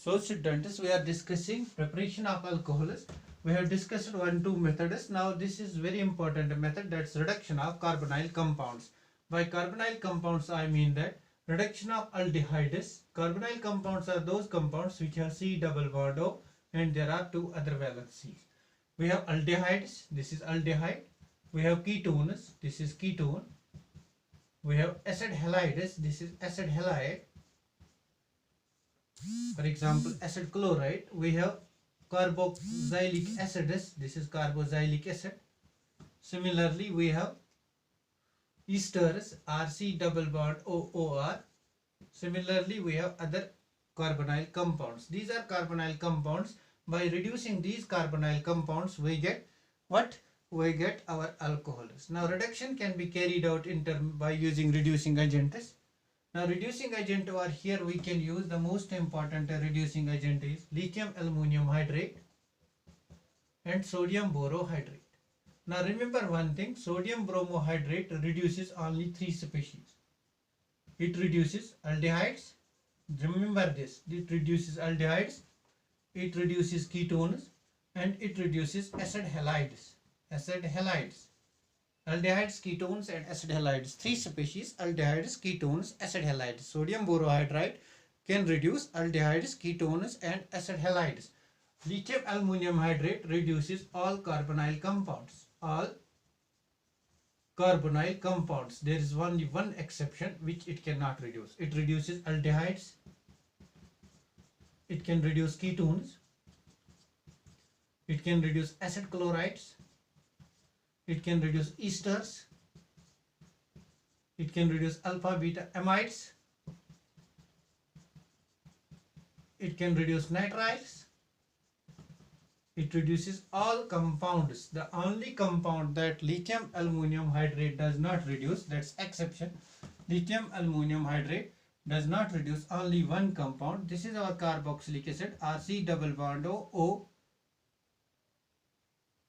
So students, we are discussing preparation of alcohols. We have discussed two methods. Now this is very important method, that's reduction of carbonyl compounds. By carbonyl compounds I mean that reduction of aldehydes. Carbonyl compounds are those compounds which have C double bond O and there are two other valencies. We have aldehydes, this is aldehyde. We have ketones, this is ketone. We have acid halides, this is acid halide. For example, acid chloride. We have carboxylic acids, this is carboxylic acid. Similarly, we have esters, RC double bond OOR. Similarly, we have other carbonyl compounds. These are carbonyl compounds. By reducing these carbonyl compounds, we get what? We get our alcohols. Now, reduction can be carried out by using reducing agents. Now, reducing agent over here we can use the most important reducing agent is lithium aluminum hydrate and sodium borohydrate. Now, remember one thing, sodium bromohydrate reduces only three species. It reduces aldehydes. Remember this, it reduces aldehydes, it reduces ketones, and it reduces acid halides. Acid halides. Aldehydes, ketones and acid halides. Three species: aldehydes, ketones, acid halides. Sodium borohydride can reduce aldehydes, ketones and acid halides. Lithium aluminum hydrate reduces all carbonyl compounds. All carbonyl compounds. There is only one exception which it cannot reduce. It reduces aldehydes. It can reduce ketones. It can reduce acid chlorides. It can reduce esters. It can reduce alpha beta amides. It can reduce nitriles. It reduces all compounds. The only compound that lithium aluminum hydrate does not reduce, that's exception. Lithium aluminum hydrate does not reduce only one compound. This is our carboxylic acid, RC double bond O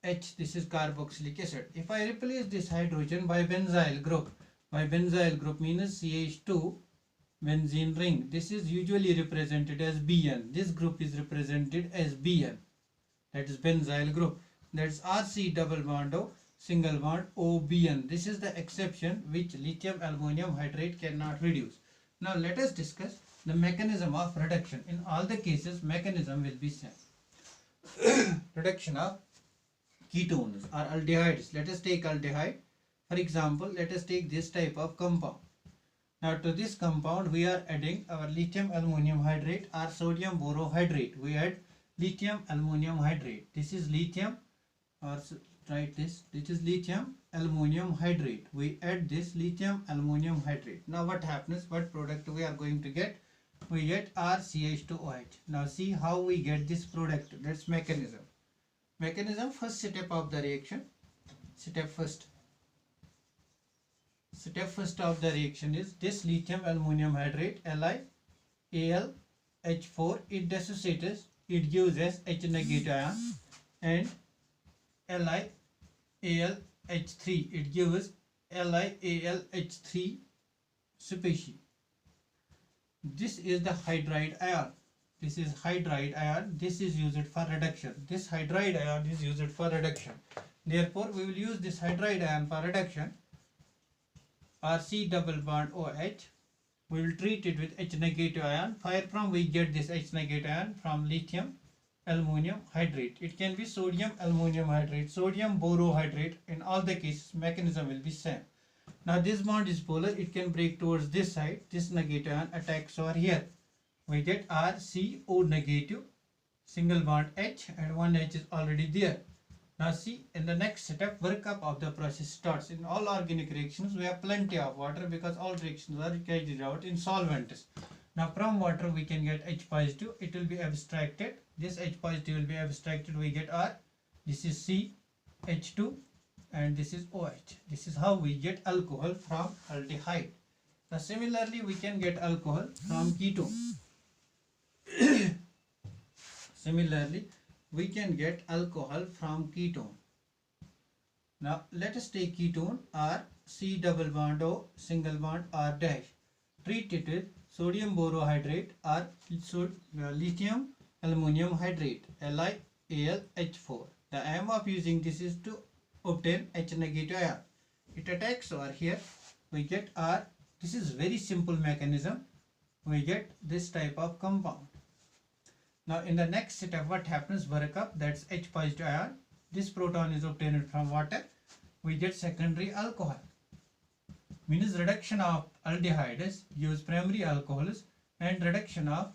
H, this is carboxylic acid. If I replace this hydrogen by benzyl group means CH2 benzene ring. This is usually represented as Bn. This group is represented as Bn. That is benzyl group. That's RC double bond O single bond OBN. This is the exception which lithium aluminum hydrate cannot reduce. Now let us discuss the mechanism of reduction. In all the cases, mechanism will be same. Reduction of ketones or aldehydes. Let us take aldehyde. For example, let us take this type of compound. Now to this compound we are adding our lithium aluminum hydrate or sodium borohydrate. We add lithium aluminum hydrate. This is lithium, or write this. This is lithium aluminum hydrate. We add this lithium aluminum hydrate. Now what happens? What product we are going to get? We get RCH2OH. Now see how we get this product. That's mechanism. Mechanism, first step of the reaction. Step first of the reaction is this lithium aluminum hydrate LiAlH4. It dissociates, it gives us H negative ion, and LiAlH3, it gives LiAlH3 species. This is the hydride ion. This is hydride ion. This is used for reduction. This hydride ion is used for reduction. Therefore, we will use this hydride ion for reduction. RC double bond OH. We will treat it with H negative ion. From we get this H negative ion from lithium aluminum hydrate. It can be sodium aluminum hydrate, sodium borohydrate. In all the cases, mechanism will be same. Now this bond is polar. It can break towards this side. This negative ion attacks over here. We get RCO negative, single bond H, and one H is already there. Now see, in the next step, workup of the process starts. In all organic reactions, we have plenty of water because all reactions are carried out in solvents. Now from water we can get H positive. It will be abstracted. This H positive will be abstracted. We get R. This is C, H2, and this is OH. This is how we get alcohol from aldehyde. Now similarly, we can get alcohol from ketone. Similarly, we can get alcohol from ketone. Now let us take ketone or C double bond O single bond R dash. Treat it with sodium borohydrate or lithium aluminum hydrate LiAlH4. The aim of using this is to obtain H negative ion. It attacks over here, we get R. This is very simple mechanism. We get this type of compound. Now in the next step, what happens? Workup, that's H positive ion. This proton is obtained from water. We get secondary alcohol. Means reduction of aldehydes use primary alcohols, and reduction of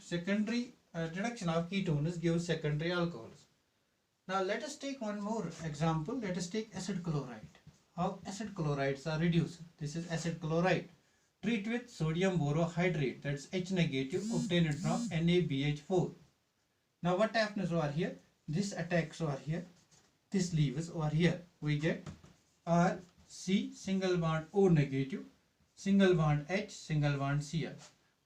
ketones gives secondary alcohols. Now let us take one more example. Let us take acid chloride. How acid chlorides are reduced? This is acid chloride. Treat with sodium borohydrate, that's H negative, obtained from NaBH4. Now what happens over here? This attacks over here. This leaves over here. We get R, C, single bond O negative, single bond H, single bond Cl.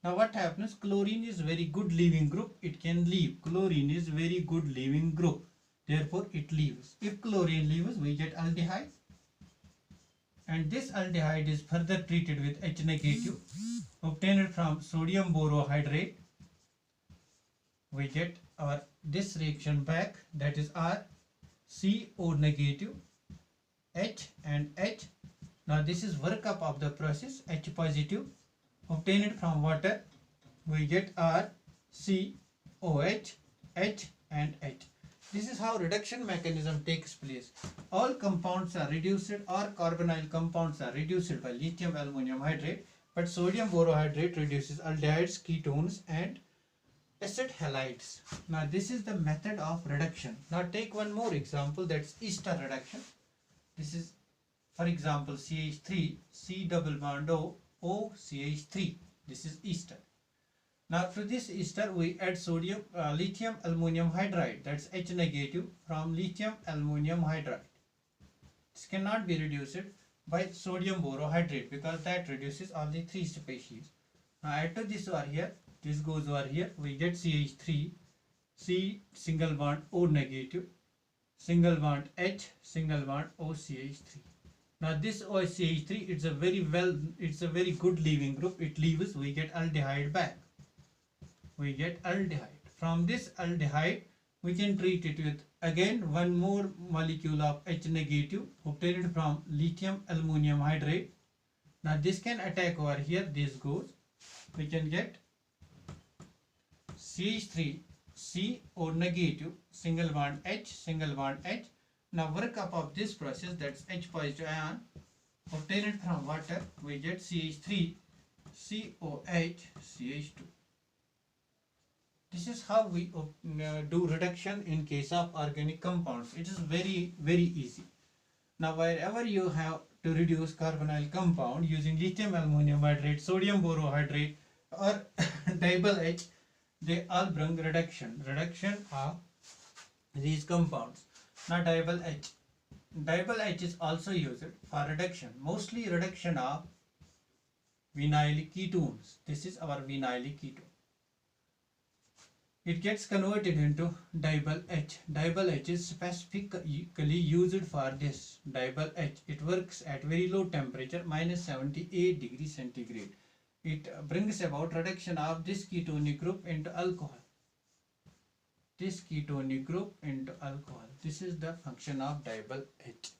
Now what happens? Chlorine is very good leaving group. It can leave. Chlorine is very good leaving group. Therefore it leaves. If chlorine leaves, we get aldehyde. And this aldehyde is further treated with H negative, obtained from sodium borohydrate. We get our this reaction back, that is R, C, O negative, H and H. Now this is workup of the process. H positive, obtained from water. We get R, C, OH, H and H. This is how reduction mechanism takes place. All compounds are reduced, or carbonyl compounds are reduced by lithium aluminum hydrate, but sodium borohydrate reduces aldehydes, ketones and acid halides. Now this is the method of reduction. Now take one more example, that's ester reduction. This is, for example, CH3, C double bond O, O CH3. This is ester. Now to this ester we add lithium aluminum hydride, that's H negative, from lithium aluminum hydride. This cannot be reduced by sodium borohydrate because that reduces all the three species. Now add to this over here, this goes over here, we get CH3, C single bond O negative, single bond H, single bond OCH3. Now this OCH3, it's a very good leaving group. It leaves, we get aldehyde back. We get aldehyde. From this aldehyde, we can treat it with again one more molecule of H negative obtained from lithium aluminum hydrate. Now this can attack over here, this goes. We can get CH3, CO negative, single bond H, single bond H. Now workup of this process, that's H positive ion, obtained from water, we get CH3, COH, CH2. This is how we do reduction in case of organic compounds. It is very easy. Now wherever you have to reduce carbonyl compound using lithium aluminum hydrate, sodium borohydrate or diol H, they all bring reduction of these compounds. Now diol H is also used for reduction, mostly reduction of vinyl ketones. This is our vinyl ketone. It gets converted into diol H. Diol H is specifically used for this diol H. It works at very low temperature, -78 degrees centigrade. It brings about reduction of this ketonic group into alcohol. This ketonic group into alcohol. This is the function of diol H.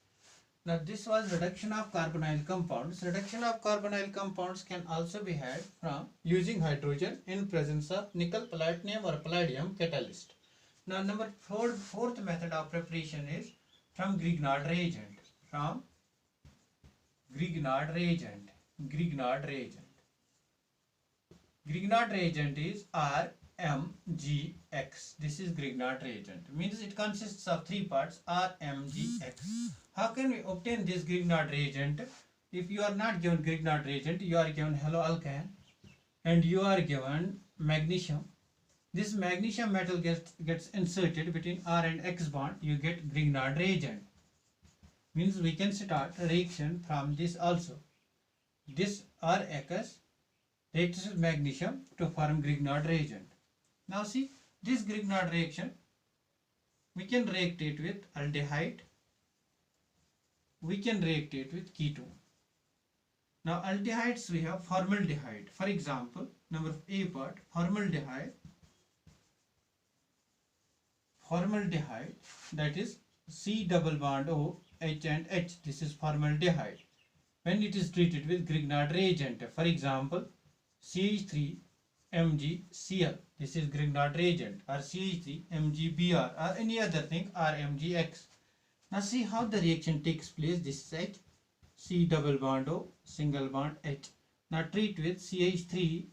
Now this was reduction of carbonyl compounds. Reduction of carbonyl compounds can also be had from using hydrogen in presence of nickel, platinum or palladium catalyst. Now fourth method of preparation is from Grignard reagent. From Grignard reagent. Grignard reagent is RMGX. This is Grignard reagent. Means it consists of three parts, RMGX. How can we obtain this Grignard reagent? If you are not given Grignard reagent, you are given haloalkane and you are given magnesium. This magnesium metal gets inserted between R and X bond, you get Grignard reagent. Means we can start a reaction from this also. This RX reacts with magnesium to form Grignard reagent. Now see, this Grignard reaction, we can react it with aldehyde, we can react it with ketone. Now aldehydes we have formaldehyde. For example, number A part, formaldehyde, that is C double bond O, H and H, this is formaldehyde. When it is treated with Grignard reagent, for example, CH3 MgCl, this is Grignard reagent, or CH3 MgBr, or any other thing, or MgX. Now see how the reaction takes place. This is H, C double bond O, single bond H. Now treat with CH3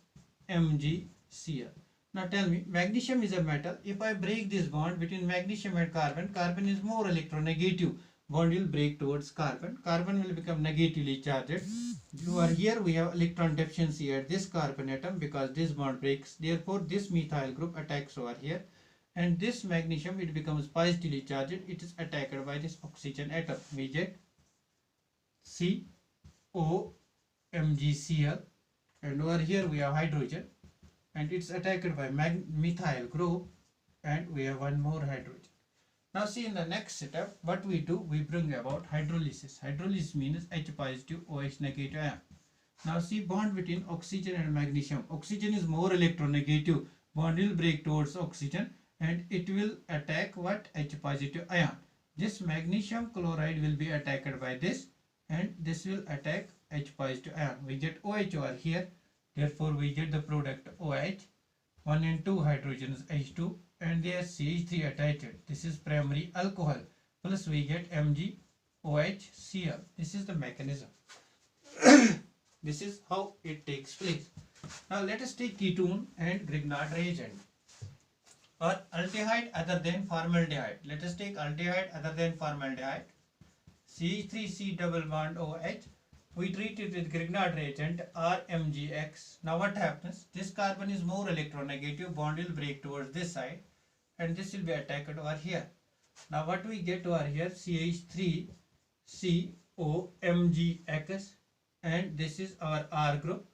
MgCl. Now tell me, magnesium is a metal. If I break this bond between magnesium and carbon, carbon is more electronegative. Bond will break towards carbon. Carbon will become negatively charged. Over here we have electron deficiency at this carbon atom because this bond breaks. Therefore this methyl group attacks over here. And this magnesium, it becomes positively charged. It is attacked by this oxygen atom. We get COMgCl. And over here we have hydrogen. And it's attacked by methyl group, and we have one more hydrogen. Now see, in the next step, what we do, we bring about hydrolysis. Hydrolysis means H positive, OH negative ion. Now see, bond between oxygen and magnesium. Oxygen is more electronegative. Bond will break towards oxygen and it will attack what? H positive ion. This magnesium chloride will be attacked by this, and this will attack H positive ion. We get OH over here. Therefore, we get the product OH, 1 and 2 hydrogens H2, and there CH3 attached. This is primary alcohol. Plus we get MgOHCl. This is the mechanism. This is how it takes place. Now let us take ketone and Grignard reagent. Or aldehyde other than formaldehyde. Let us take aldehyde other than formaldehyde. CH3C double bond OH. We treat it with Grignard reagent or MgX. Now what happens? This carbon is more electronegative. Bond will break towards this side and this will be attacked over here. Now what we get over here? CH3COMgX, and this is our R group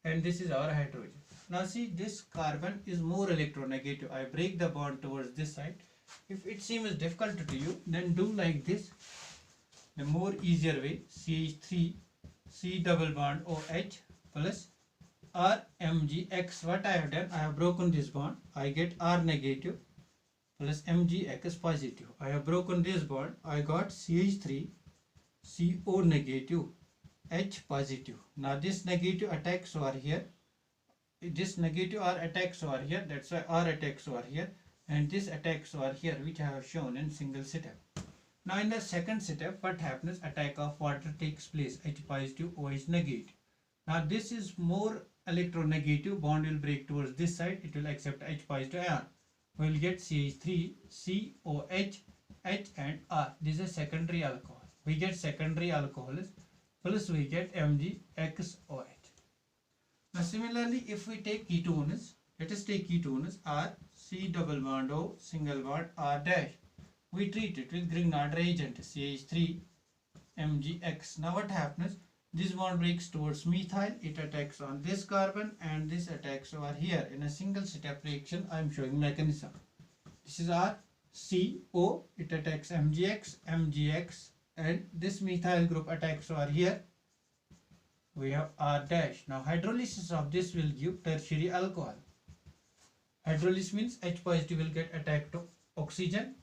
and this is our hydrogen. Now see, this carbon is more electronegative. I break the bond towards this side. If it seems difficult to you, then do like this. The more easier way, CH3 C double bond OH plus R MgX. What I have done, I have broken this bond. I get R negative plus MgX positive. I have broken this bond. I got CH3 CO negative H positive. Now this negative attacks over here. This negative R attacks over here. That's why R attacks over here. And this attacks over here, which I have shown in single step. Now in the second step, what happens? Attack of water takes place. H positive, OH negative. Now this is more electronegative. Bond will break towards this side. It will accept H positive ion. We will get CH3, COH, H and R. This is secondary alcohol. We get secondary alcohols plus we get MgXOH. Now similarly, if we take ketones, let us take ketones R, C double bond O, single bond R dash. We treat it with Grignard reagent CH3 MgX. Now what happens? This bond breaks towards methyl. It attacks on this carbon and this attacks over here. In a single step reaction, I am showing mechanism. This is R, C, O. It attacks MgX, MgX, and this methyl group attacks over here. We have R dash. Now hydrolysis of this will give tertiary alcohol. Hydrolysis means H positive will get attacked to oxygen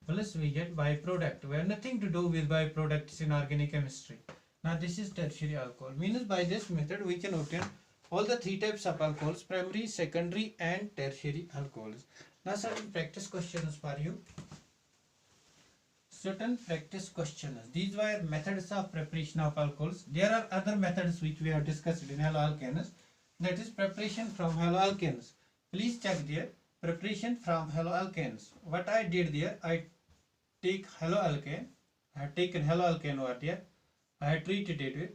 plus we get byproduct. We have nothing to do with byproducts in organic chemistry. Now this is tertiary alcohol. Means by this method we can obtain all the three types of alcohols: primary, secondary and tertiary alcohols. Now certain practice questions for you. Certain practice questions. These were methods of preparation of alcohols. There are other methods which we have discussed in haloalkanes. That is preparation from haloalkanes. Please check there. Preparation from haloalkanes. What I did there, I take haloalkane. I have taken haloalkane over there. I have treated it with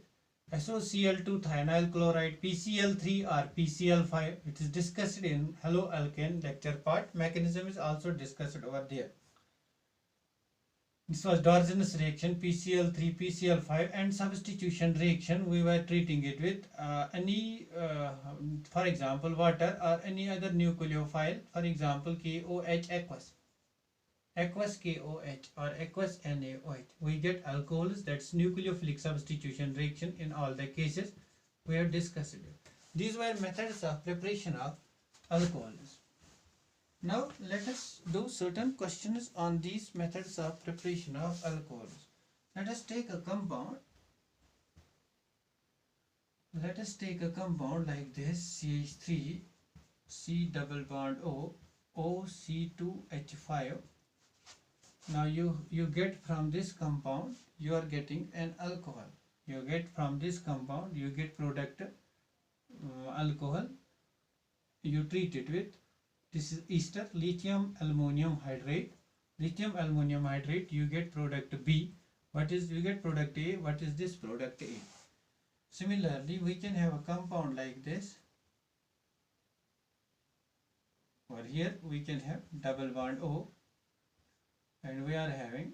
SOCl2 thionyl chloride, PCl3 or PCl5. It is discussed in haloalkane lecture part. Mechanism is also discussed over there. This was Dorzin's reaction, PCl3, PCl5, and substitution reaction. We were treating it with for example, water or any other nucleophile, for example, KOH aqueous. aqueous KOH or aqueous NaOH. We get alcohols, that's nucleophilic substitution reaction in all the cases we have discussed it. These were methods of preparation of alcohols. Now let us do certain questions on these methods of preparation of alcohols. Let us take a compound. Let us take a compound like this, CH3, C double bond O, OC2H5. Now you get from this compound, you are getting an alcohol. You get from this compound, you get product alcohol. You treat it with, this is ester, lithium aluminum hydrate. Lithium aluminum hydrate, you get product B. What is, you get product A? What is this product A? Similarly, we can have a compound like this. Or here we can have double bond O, and we are having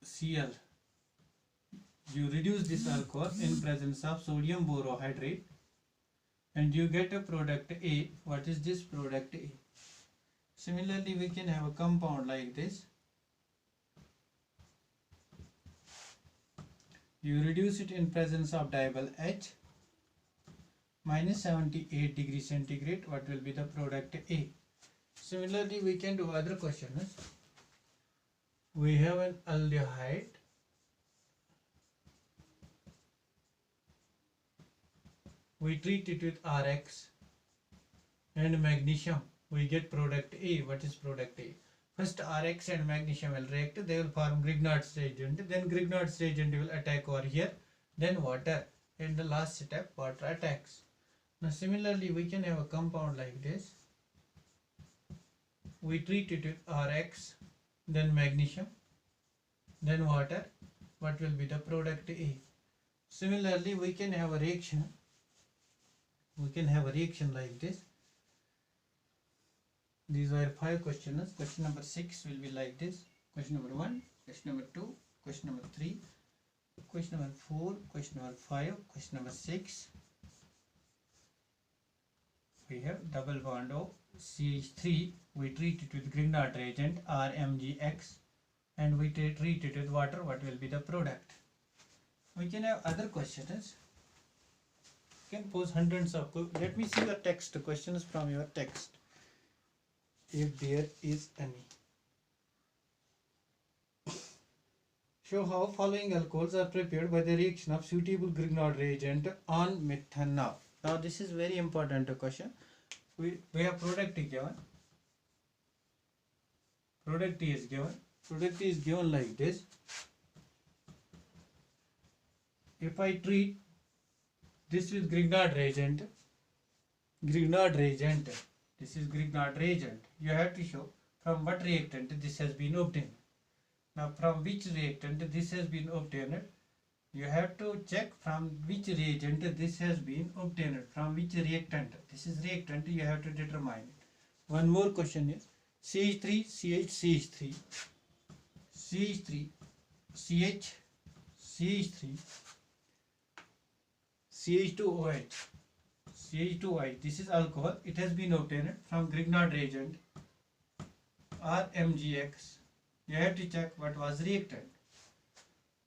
Cl. You reduce this alcohol in presence of sodium borohydrate and you get a product A. What is this product A? Similarly, we can have a compound like this. You reduce it in presence of diol H, minus 78 degrees centigrade. What will be the product A? Similarly, we can do other questions. We have an aldehyde. We treat it with Rx and magnesium. We get product A. What is product A? First Rx and magnesium will react. They will form Grignard's reagent. Then Grignard's reagent will attack over here. Then water. In the last step, water attacks. Now similarly, we can have a compound like this. We treat it with Rx, then magnesium, then water. What will be the product A? Similarly, we can have a reaction. We can have a reaction like this. These were 5 questions. Question number 6 will be like this. Question number 1, question number 2, question number 3, question number 4, question number 5, question number 6. We have double bond O, CH3. We treat it with Grignard reagent RMGX, and we treat it with water. What will be the product? We can have other questions. You can pose hundreds of. Let me see your text questions from your text, if there is any. Show how following alcohols are prepared by the reaction of suitable Grignard reagent on methanol. Now this is very important question. We have product given. Product is given. Product is given like this. If I treat this with Grignard reagent, this is Grignard reagent. You have to show from what reactant this has been obtained. Now from which reactant this has been obtained, you have to check from which reagent this has been obtained, from which reactant. This is reactant, you have to determine it. One more question is CH3, CH, CH3, CH3, CH, CH3, CH2OH, CH2OH. This is alcohol. It has been obtained from Grignard reagent RMGX. You have to check what was reactant.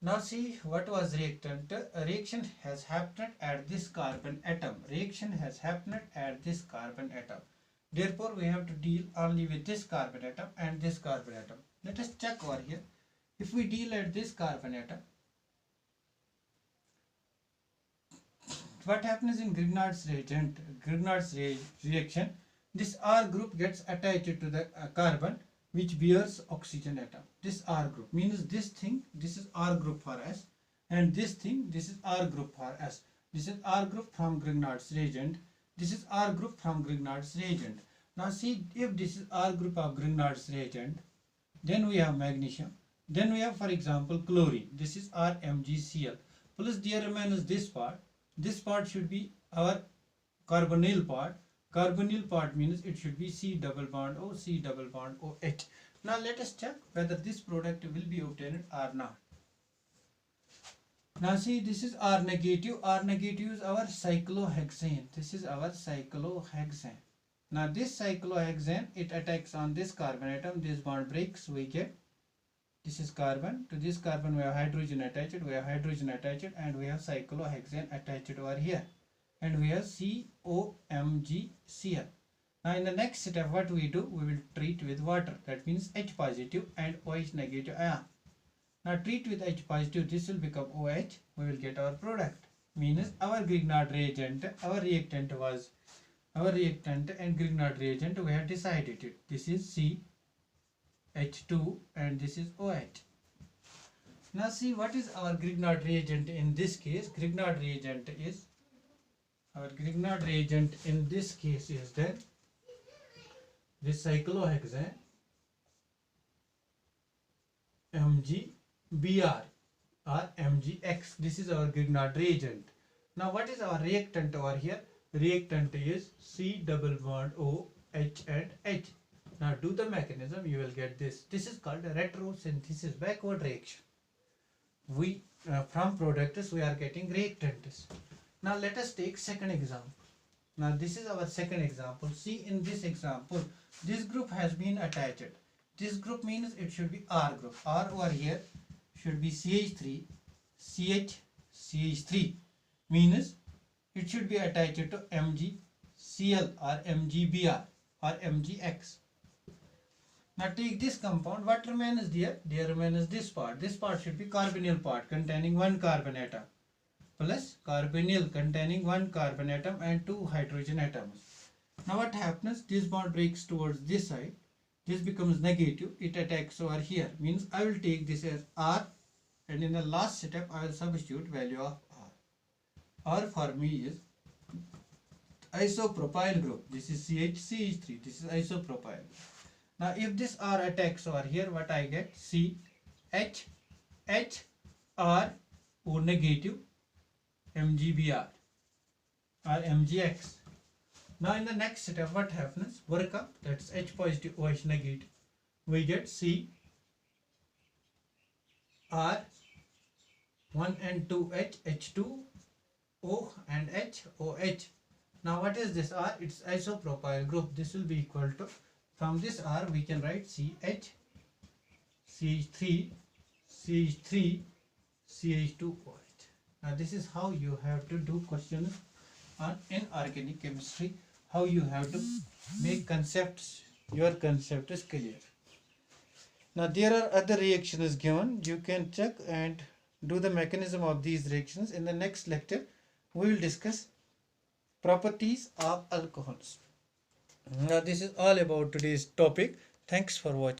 Now see what was reactant. A reaction has happened at this carbon atom. Reaction has happened at this carbon atom. Therefore, we have to deal only with this carbon atom and this carbon atom. Let us check over here. If we deal at this carbon atom, what happens in Grignard's reagent, reaction, this R group gets attached to the carbon which bears oxygen atom. This R group means this thing, this is R group for S, and this thing, this is R group for S. This is R group from Grignard's reagent. This is R group from Grignard's reagent. Now see, if this is R group of Grignard's reagent, then we have magnesium. Then we have, for example, chlorine. This is RMgCl. Plus there remains this part. This part should be our carbonyl part. Carbonyl part means it should be C double bond O, C double bond OH. Now let us check whether this product will be obtained or not. Now see, this is R negative. R negative is our cyclohexane. This is our cyclohexane. Now this cyclohexane, it attacks on this carbon atom, this bond breaks, we get, this is carbon, to this carbon we have hydrogen attached, and we have cyclohexane attached over here, and we have COMgCl. Now in the next step what we do, we will treat with water, that means H positive and OH negative ion. Now treat with H positive, this will become OH, we will get our product, means our Grignard reagent, our reactant and Grignard reagent, we have decided it. This is CH2 and this is OH. Now see what is our Grignard reagent in this case. Grignard reagent in this case is then this cyclohexane MgBr or MgX. This is our Grignard reagent. Now what is our reactant over here? Reactant is C double bond O H and H. Now do the mechanism, you will get this. This is called retrosynthesis, backward reaction. We from products we are getting reactants. Now let us take second example. Now this is our second example. See in this example, this group has been attached. This group means it should be R group. R over here should be CH3, CH3 means it should be attached to MgCl or MgBr or MgX. Now take this compound, what remains there? There remains this part. This part should be carbonyl part containing one carbon atom plus carbonyl containing one carbon atom and two hydrogen atoms. Now what happens? This bond breaks towards this side. This becomes negative. It attacks over here. Means I will take this as R, and in the last step I will substitute value of R. R for me is isopropyl group. This is CH3. This is isopropyl. Now if this R attacks over here, what I get? CH, H, R, O negative, MgBr or MgX. Now in the next step what happens? Work up, that's H positive, OH negative. We get C, R, 1 and 2H, H2, O and H, OH. Now what is this R? It's isopropyl group. This will be equal to, from this R we can write CH, CH3, CH3, CH2OH. Now this is how you have to do questions on inorganic chemistry, how you have to make concepts, your concept is clear. Now there are other reactions given, you can check and do the mechanism of these reactions. In the next lecture we will discuss properties of alcohols. Now this is all about today's topic. Thanks for watching.